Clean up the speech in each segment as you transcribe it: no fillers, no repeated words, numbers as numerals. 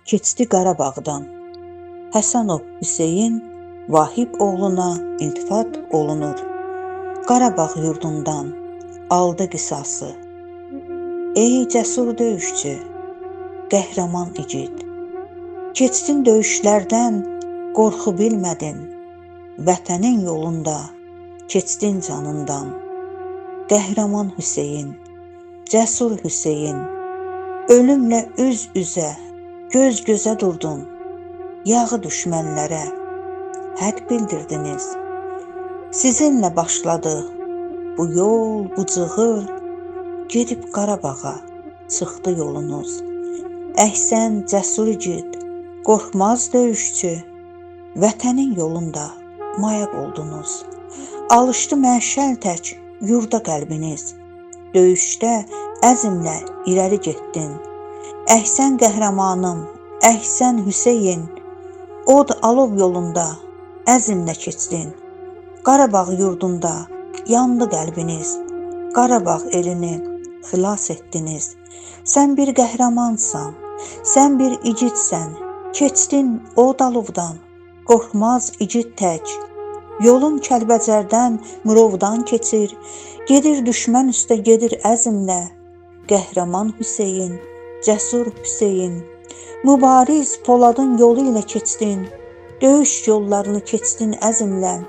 keçdi Qarabağdan. Həsənov Hüseyn Vahib oğluna iltifat olunur. Qarabağ yurdundan aldı qisası. Ey cəsur döyüşçü, qəhrəman igid, keçdin döyüşlərdən, qorxu bilmədin. Vətənin yolunda keçdin canından. Qəhrəman Hüseyn, cəsur Hüseyn, ölümlə üz-üzə, göz-gözə durdun. Yağı düşmənlərə hədd bildirdiniz. Sizinlə başladı bu yol, bu cığır, gedib Qarabağa çıxdı yolunuz. Əhsən cəsur igid, qorxmaz döyüşçü, vətənin yolunda mayaq oldunuz. Alışdı məşəl tək yurda qəlbiniz. Döyüşdə əzmlə irəli getdin. Əhsən qəhrəmanım, əhsən Hüseyn, od alov yolunda əzmlə keçdin. Qarabağ yurdunda yandı qəlbiniz. Qarabağ elini xilas etdiniz. Sən bir qəhrəmansan, sən bir igidsən. Keçdin od alovdan, qorxmaz igid tək. Yolun Kəlbəcərdən, Murovdan keçir. Gedir düşmən üstə, gedir əzmlə. Qəhrəman Hüseyn, cəsur Hüseyn, mübariz Poladın yolu ilə keçdin. Döyüş yollarını keçdin əzmlə.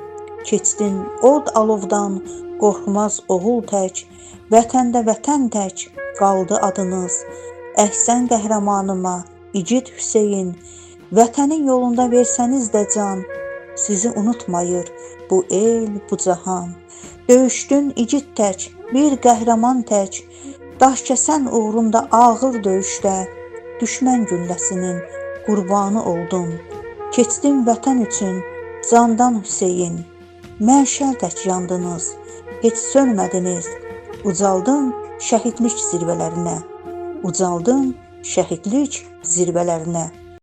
Keçdin od alovdan, qorxmaz oğul tək. Vətəndə vətən tək qaldı adınız. Əhsən qəhrəmanıma, igid Hüseyn, vətənin yolunda versəniz də can. Sizi unutmayır bu el, bu cahan. Döyüşdün igid tək, bir qəhrəman tək. Daşkəsən uğrunda ağır döyüşdə, düşmən gülləsinin qurbanı oldun. Keçdin vətən üçün candan Hüseyn, məşəl tək yandınız, heç sönmədiniz. Ucaldın şəhidlik zirvələrinə, ucaldın şəhidlik zirvələrinə.